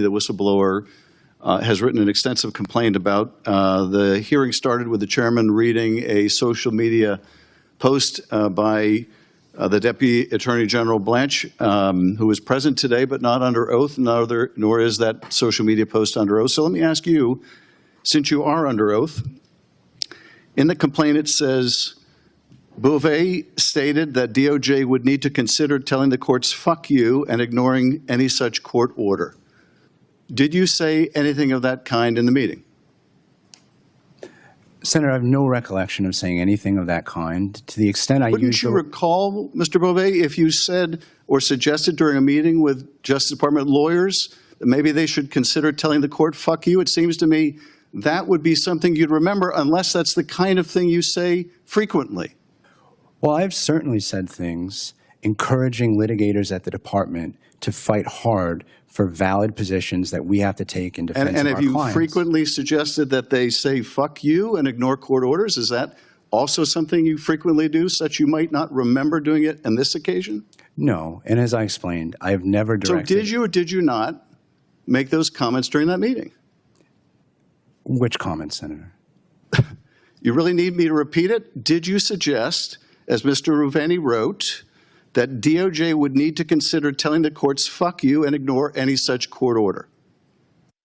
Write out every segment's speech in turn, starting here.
the whistleblower has written an extensive complaint about. The hearing started with the chairman reading a social media post by the Deputy Attorney General Blanche, who is present today but not under oath, nor is that social media post under oath. So let me ask you, since you are under oath, in the complaint it says, Beauvais stated that DOJ would need to consider telling the courts, fuck you, and ignoring any such court order. Did you say anything of that kind in the meeting? Senator, I have no recollection of saying anything of that kind. To the extent I Wouldn't you recall, Mr. Beauvais, if you said or suggested during a meeting with Justice Department lawyers that maybe they should consider telling the court, fuck you? It seems to me that would be something you'd remember, unless that's the kind of thing you say frequently. Well, I've certainly said things encouraging litigators at the department to fight hard for valid positions that we have to take in defense of our clients. And have you frequently suggested that they say fuck you and ignore court orders? Is that also something you frequently do, such you might not remember doing it on this occasion? No, and as I explained, I have never directed. So did you or did you not make those comments during that meeting? Which comments, Senator? You really need me to repeat it? Did you suggest, as Mr. Ruvani wrote, that DOJ would need to consider telling the courts, fuck you, and ignore any such court order?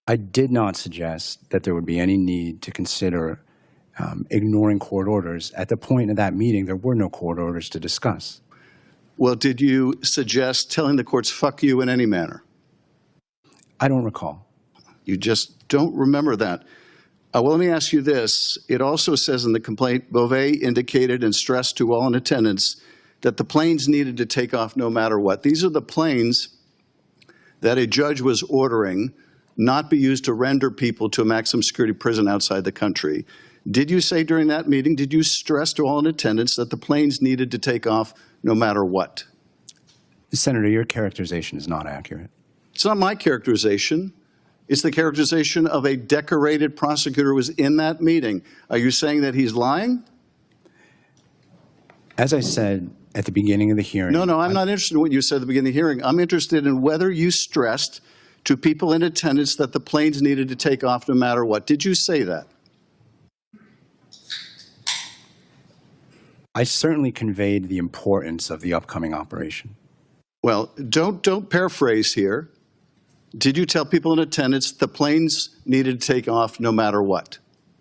I did not suggest that there would be any need to consider ignoring court orders. At the point of that meeting, there were no court orders to discuss. Well, did you suggest telling the courts, fuck you, in any manner? I don't recall. You just don't remember that. Well, let me ask you this. It also says in the complaint, Beauvais indicated and stressed to all in attendance that the planes needed to take off no matter what. These are the planes that a judge was ordering not be used to render people to a maximum security prison outside the country. Did you say during that meeting, did you stress to all in attendance that the planes needed to take off no matter what? Senator, your characterization is not accurate. It's not my characterization. It's the characterization of a decorated prosecutor who was in that meeting. Are you saying that he's lying? As I said at the beginning of the hearing. No, I'm not interested in what you said at the beginning of the hearing. I'm interested in whether you stressed to people in attendance that the planes needed to take off no matter what. Did you say that? I certainly conveyed the importance of the upcoming operation. Well, don't paraphrase here. Did you tell people in attendance the planes needed to take off no matter what?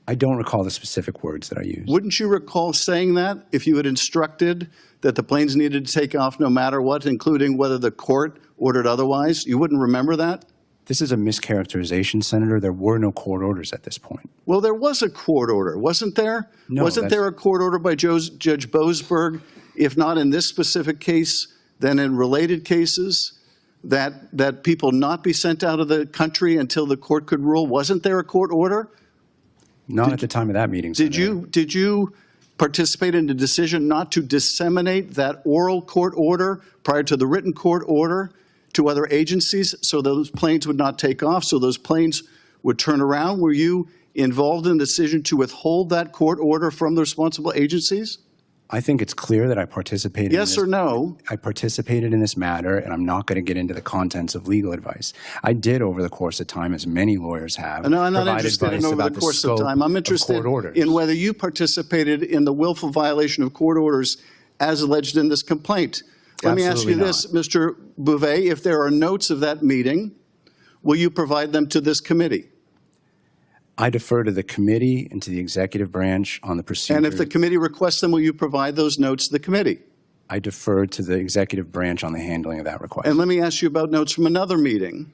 I don't recall the specific words that I used. Wouldn't you recall saying that if you had instructed that the planes needed to take off no matter what, including whether the court ordered otherwise? You wouldn't remember that? This is a mischaracterization, Senator. There were no court orders at this point. Well, there was a court order, wasn't there? No, wasn't there a court order by Judge Boasberg, if not in this specific case, then in related cases, that people not be sent out of the country until the court could rule? Wasn't there a court order? Not at the time of that meeting, Senator. Did you participate in the decision not to disseminate that oral court order prior to the written court order to other agencies so those planes would not take off, so those planes would turn around? Were you involved in the decision to withhold that court order from the responsible agencies? I think it's clear that I participated. Yes or no? I participated in this matter, and I'm not going to get into the contents of legal advice. I did, over the course of time, as many lawyers have. No, I'm not interested in over the course of time. I'm interested in whether you participated in the willful violation of court orders as alleged in this complaint. Let me ask you this, Mr. Beauvais. If there are notes of that meeting, will you provide them to this committee? I defer to the committee and to the executive branch on the procedure. And if the committee requests them, will you provide those notes to the committee? I defer to the executive branch on the handling of that request. And let me ask you about notes from another meeting,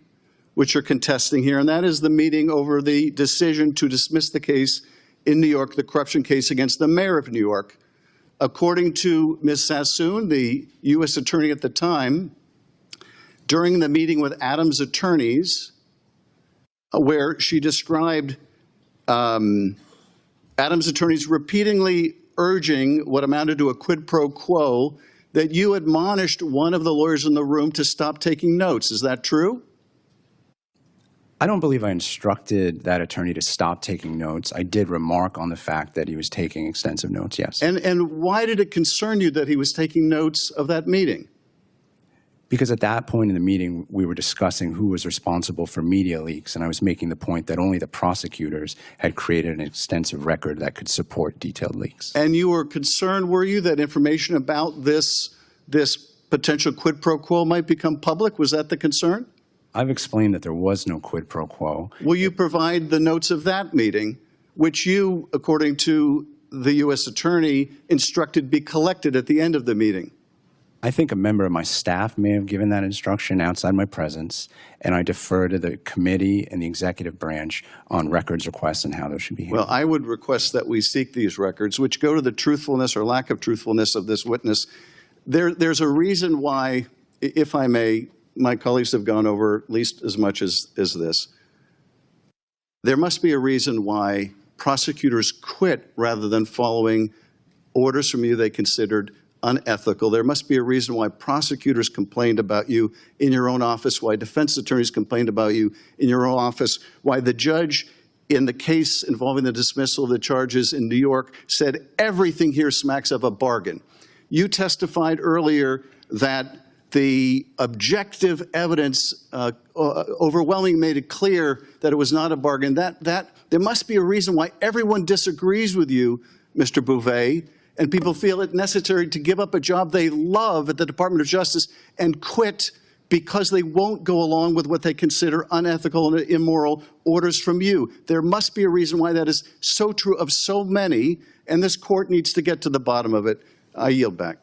which you're contesting here, and that is the meeting over the decision to dismiss the case in New York, the corruption case against the mayor of New York. According to Ms. Sassoon, the U.S. attorney at the time, during the meeting with Adams' attorneys, where she described Adams' attorneys repeatedly urging what amounted to a quid pro quo, that you admonished one of the lawyers in the room to stop taking notes. Is that true? I don't believe I instructed that attorney to stop taking notes. I did remark on the fact that he was taking extensive notes, yes. And why did it concern you that he was taking notes of that meeting? Because at that point in the meeting, we were discussing who was responsible for media leaks, and I was making the point that only the prosecutors had created an extensive record that could support detailed leaks. And you were concerned, were you, that information about this potential quid pro quo might become public? Was that the concern? I've explained that there was no quid pro quo. Will you provide the notes of that meeting, which you, according to the U.S. Attorney, instructed be collected at the end of the meeting? I think a member of my staff may have given that instruction outside my presence, and I defer to the committee and the executive branch on records requests and how those should be handled. Well, I would request that we seek these records, which go to the truthfulness or lack of truthfulness of this witness. There's a reason why, if I may, my colleagues have gone over at least as much as this. There must be a reason why prosecutors quit rather than following orders from you they considered unethical. There must be a reason why prosecutors complained about you in your own office, why defense attorneys complained about you in your own office, why the judge in the case involving the dismissal of the charges in New York said everything here smacks of a bargain. You testified earlier that the objective evidence overwhelmingly made it clear that it was not a bargain. That there must be a reason why everyone disagrees with you, Mr. Bouvet, and people feel it necessary to give up a job they love at the Department of Justice and quit because they won't go along with what they consider unethical and immoral orders from you. There must be a reason why that is so true of so many, and this court needs to get to the bottom of it. I yield back.